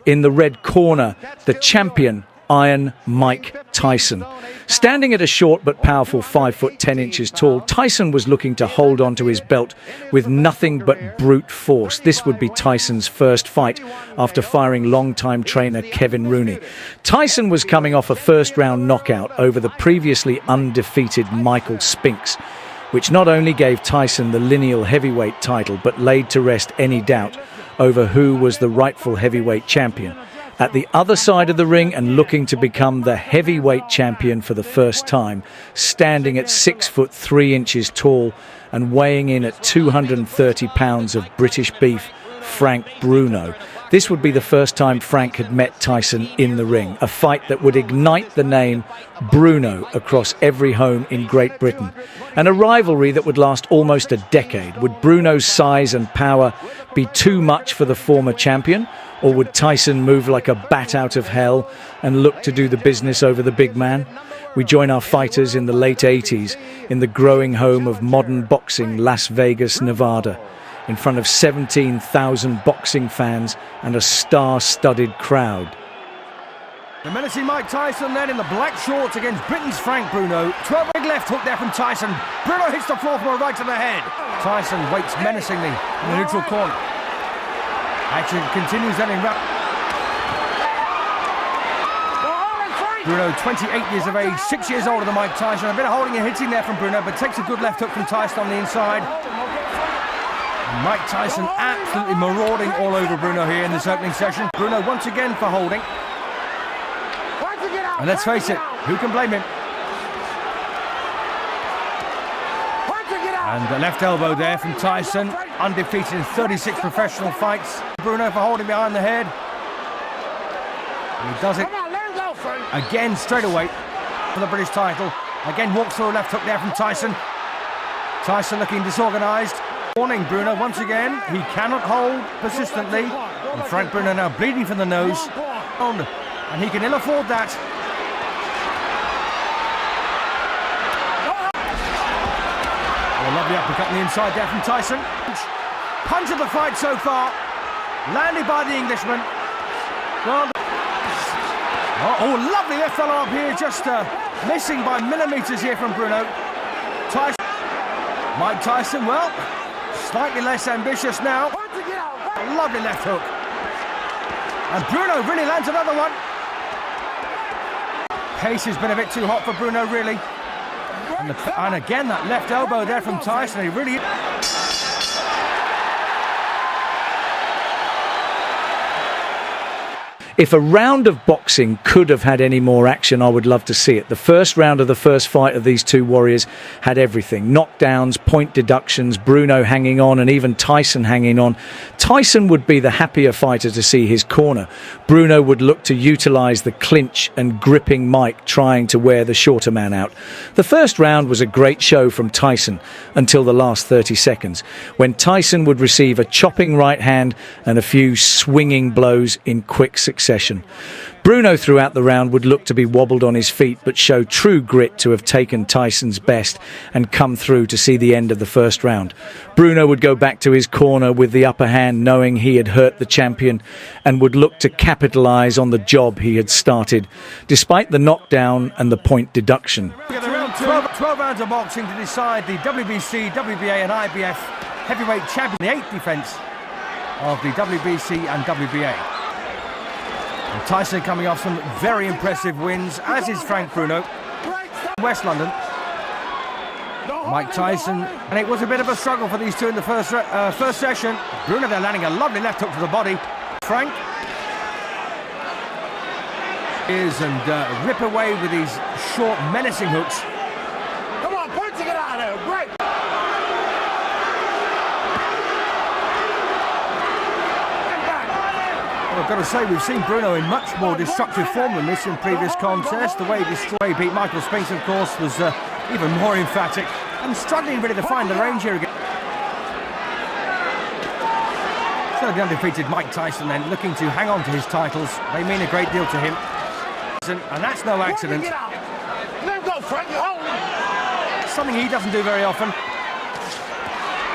In the red corner, the champion, Iron Mike Tyson. Standing at a short but powerful 5 foot 10 inches tall, Tyson was looking to hold on to his belt with nothing but brute force. This would be Tyson's first fight after firing longtime trainer Kevin Rooney. Tyson was coming off a first-round knockout over the previously undefeated Michael Spinks, which not only gave Tyson the lineal heavyweight title but laid to rest any doubt over who was the rightful heavyweight champion. At the other side of the ring and looking to become the heavyweight champion for the first time, standing at 6 foot 3 inches tall and weighing in at 230 pounds of British beef, Frank Bruno. This would be the first time Frank had met Tyson in the ring, a fight that would ignite the name Bruno across every home in Great Britain, and a rivalry that would last almost a decade. Would Bruno's size and power be too much for the former champion, or would Tyson move like a bat out of hell and look to do the business over the big man? We join our fighters in the late 80s in the growing home of modern boxing, Las Vegas, Nevada, in front of 17,000 boxing fans and a star-studded crowd. The menacing Mike Tyson then in the black shorts against Britain's Frank Bruno. 12 big left hook there from Tyson. Bruno hits the floor from a right to the head. Tyson waits menacingly in the neutral corner. Action continues then in Bruno, 28 years of age, 6 years older than Mike Tyson. A bit of holding and hitting there from Bruno, but takes a good left hook from Tyson on the inside. And Mike Tyson absolutely marauding all over Bruno here in this opening session. Bruno once again for holding. And let's face it, who can blame him? And the left elbow there from Tyson, undefeated in 36 professional fights. Bruno for holding behind the head. And he does it again straight away for the British title. Again walks through a left hook there from Tyson. Tyson looking disorganised. Warning Bruno once again, he cannot hold persistently. And Frank Bruno now bleeding from the nose. And he can ill afford that. A lovely uppercut on the inside there from Tyson. Punch of the fight so far. Landed by the Englishman. Well, lovely left follow-up here. Just missing by millimetres here from Bruno. Tyson. Mike Tyson, well, slightly less ambitious now. Lovely left hook. And Bruno really lands another one. Pace has been a bit too hot for Bruno, really. And again, that left elbow there from Tyson. He really... If a round of boxing could have had any more action, I would love to see it. The first round of the first fight of these two warriors had everything. Knockdowns, point deductions, Bruno hanging on, and even Tyson hanging on. Tyson would be the happier fighter to see his corner. Bruno would look to utilise the clinch and gripping Mike, trying to wear the shorter man out. The first round was a great show from Tyson until the last 30 seconds, when Tyson would receive a chopping right hand and a few swinging blows in quick succession. Bruno throughout the round would look to be wobbled on his feet, but show true grit to have taken Tyson's best and come through to see the end of the first round. Bruno would go back to his corner with the upper hand, knowing he had hurt the champion, and would look to capitalise on the job he had started, despite the knockdown and the point deduction. 12 rounds of boxing to decide the WBC, WBA and IBF heavyweight champion, the 8th defence of the WBC and WBA. And Tyson coming off some very impressive wins, as is Frank Bruno. West London. Mike Tyson, and it was a bit of a struggle for these two in the first session. Bruno there landing a lovely left hook to the body. Frank is and rip away with these short, menacing hooks. Come on, punch it out of there, great. Well, I've got to say, we've seen Bruno in much more destructive form than this in previous contests. The way he beat Michael Spinks, of course, was even more emphatic, and struggling really to find the range here again. So the undefeated Mike Tyson then looking to hang on to his titles. They mean a great deal to him. And that's no accident. Something he doesn't do very often.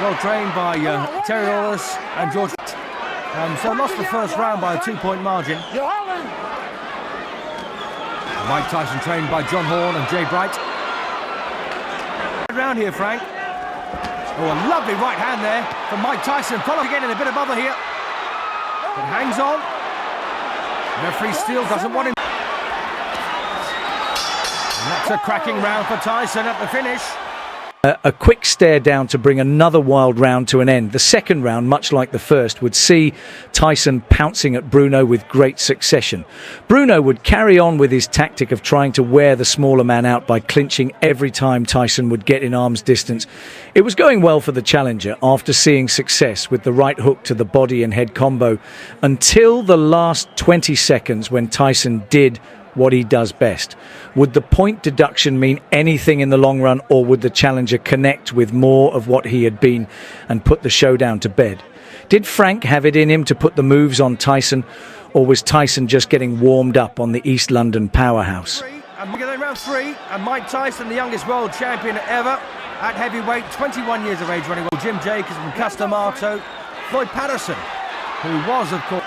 Well trained by Terry Lawless and George. So lost the first round by a 2-point margin. You're holding. Mike Tyson trained by John Horn and Jay Bright. Round here, Frank. Oh, a lovely right hand there from Mike Tyson. Followed again in a bit of bother here. But hangs on. Referee still doesn't want him. And that's a cracking round for Tyson at the finish. A quick stare down to bring another wild round to an end. The second round, much like the first, would see Tyson pouncing at Bruno with great succession. Bruno would carry on with his tactic of trying to wear the smaller man out by clinching every time Tyson would get in arm's distance. It was going well for the challenger after seeing success with the right hook to the body and head combo until the last 20 seconds when Tyson did what he does best. Would the point deduction mean anything in the long run, or would the challenger connect with more of what he had been and put the showdown to bed? Did Frank have it in him to put the moves on Tyson, or was Tyson just getting warmed up on the East London powerhouse? And we're going to round 3, and Mike Tyson, the youngest world champion ever at heavyweight, 21 years of age, running well. Jim Jacobs from Castellamato, Floyd Patterson, who was, of course.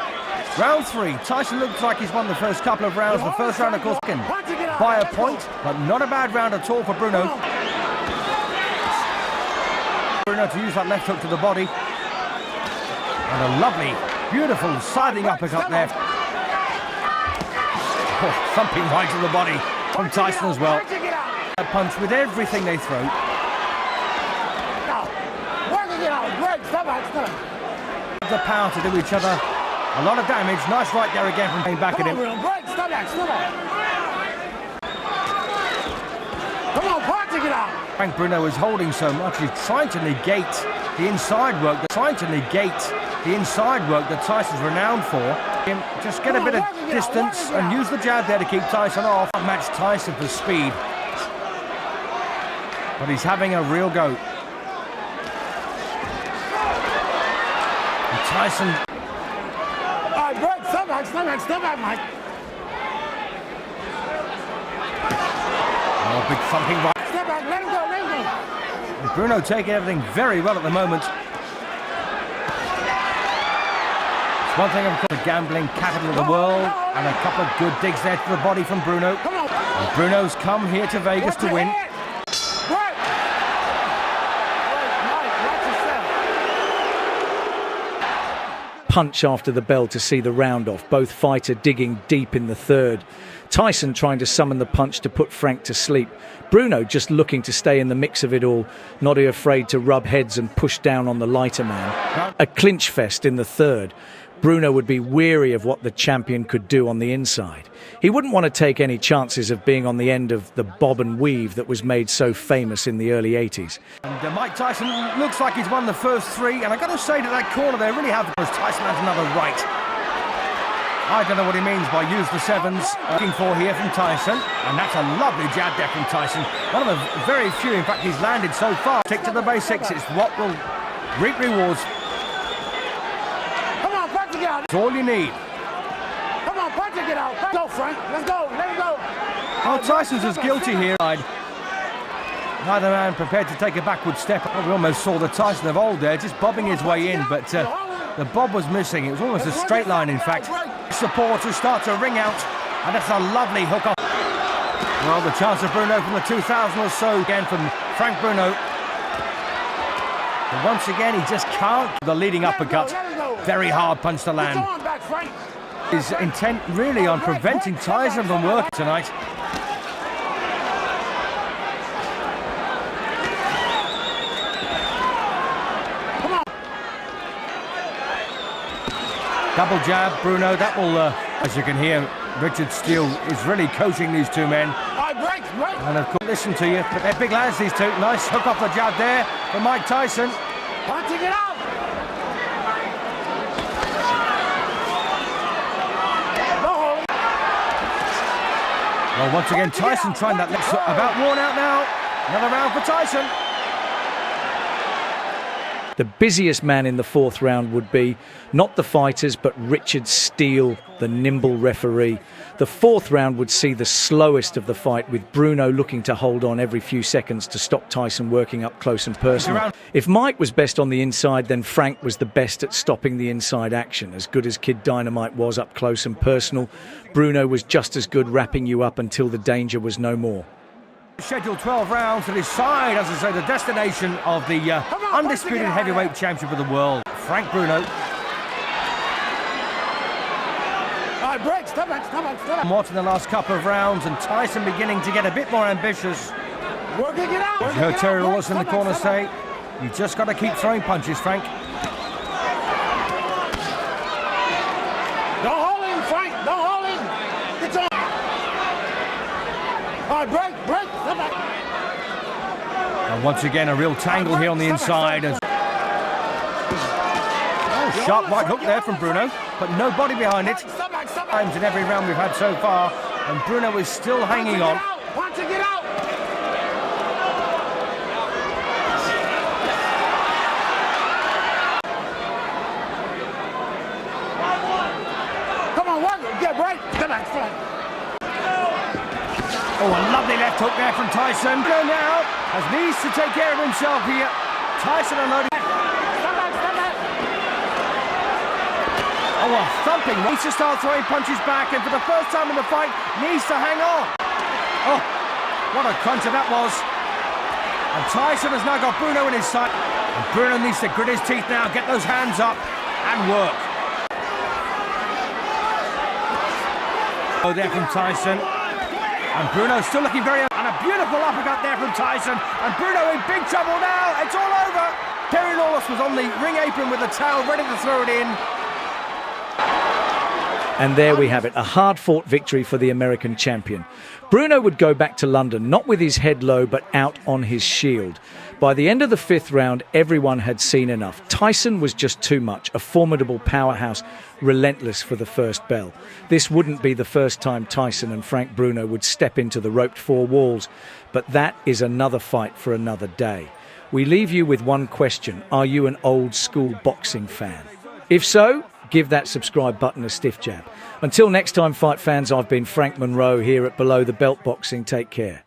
Round 3, Tyson looks like he's won the first couple of rounds. The first round, of course, by a point, but not a bad round at all for Bruno. Bruno to use that left hook to the body. And a lovely, beautiful sliding uppercut there. Oh, thumping right to the body from Tyson as well. A punch with everything they throw. The power to do each other. A lot of damage. Nice right there again from going back at him. Come on, punch it out. Frank Bruno is holding so much. He's trying to negate the inside work. That Tyson's renowned for. Just get a bit of distance and use the jab there to keep Tyson off. Match Tyson for speed. But he's having a real go. And Tyson. Step back, Mike. Oh, big thumping right. Step back, let him go. And Bruno taking everything very well at the moment. It's one thing, of course, the gambling capital of the world, and a couple of good digs there to the body from Bruno. And Bruno's come here to Vegas to win. Punch after the bell to see the round off, both fighter digging deep in the third. Tyson trying to summon the punch to put Frank to sleep. Bruno just looking to stay in the mix of it all, not afraid to rub heads and push down on the lighter man. A clinch fest in the third. Bruno would be weary of what the champion could do on the inside. He wouldn't want to take any chances of being on the end of the bob and weave that was made so famous in the early 80s. And Mike Tyson looks like he's won the first 3, and I've got to say to that corner they really have, because Tyson has another right. I don't know what he means by use the 7s. Looking for here from Tyson, and that's a lovely jab there from Tyson. One of the very few, in fact, he's landed so far. Stick to the basics, it's what will reap rewards. Come on, punch it out. It's all you need. Come on, punch it out. Go, Frank. Let's go. Let him go. Oh, Tyson's as guilty here. Neither man prepared to take a backward step. Oh, we almost saw the Tyson of old there, just bobbing his way in, but the bob was missing. It was almost a straight line, in fact. Supporters start to ring out, and that's a lovely hook off. Well, the chance of Bruno from the 2000 or so again from Frank Bruno. But once again, he just can't. The leading uppercut, very hard punch to land. His intent really on preventing Tyson from working tonight. Double jab, Bruno, that will, as you can hear, Richard Steele is really coaching these two men. And of course, listen to you, but they're big lads, these two. Nice hook off the jab there from Mike Tyson. Punching it out! Well, once again, Tyson trying that. About worn out now. Another round for Tyson. The busiest man in the fourth round would be not the fighters, but Richard Steele, the nimble referee. The fourth round would see the slowest of the fight, with Bruno looking to hold on every few seconds to stop Tyson working up close and personal. If Mike was best on the inside, then Frank was the best at stopping the inside action. As good as Kid Dynamite was up close and personal, Bruno was just as good wrapping you up until the danger was no more. Scheduled 12 rounds to decide, as I say, the destination of the undisputed heavyweight champion of the world, Frank Bruno. All right, break, stop it. Watching the last couple of rounds, and Tyson beginning to get a bit more ambitious. Working it out. As you heard Terry Lawless in the corner say, you just got to keep throwing punches, Frank. Don't hold him, Frank. Don't hold him. It's on. All right, break, stop it. And once again, a real tangle here on the inside. Sharp right hook there from Bruno, but no body behind it. Times in every round we've had so far, and Bruno is still hanging on. Want to get out. Come on, work it. Get break. Stop it. Oh, a lovely left hook there from Tyson. Bruno now needs to take care of himself here. Tyson unloading. Oh, a thumping. Needs to start throwing punches back, and for the first time in the fight, needs to hang on. Oh, what a cruncher that was. And Tyson has now got Bruno in his sight. And Bruno needs to grit his teeth now, get those hands up, and work. Oh, there from Tyson. And Bruno still looking very... And a beautiful uppercut there from Tyson. And Bruno in big trouble now. It's all over. Terry Lawless was on the ring apron with the towel ready to throw it in. And there we have it, a hard-fought victory for the American champion. Bruno would go back to London, not with his head low, but out on his shield. By the end of the fifth round, everyone had seen enough. Tyson was just too much, a formidable powerhouse, relentless for the first bell. This wouldn't be the first time Tyson and Frank Bruno would step into the roped four walls, but that is another fight for another day. We leave you with one question: are you an old-school boxing fan? If so, give that subscribe button a stiff jab. Until next time, fight fans, I've been Frank Monroe here at Below the Belt Boxing. Take care.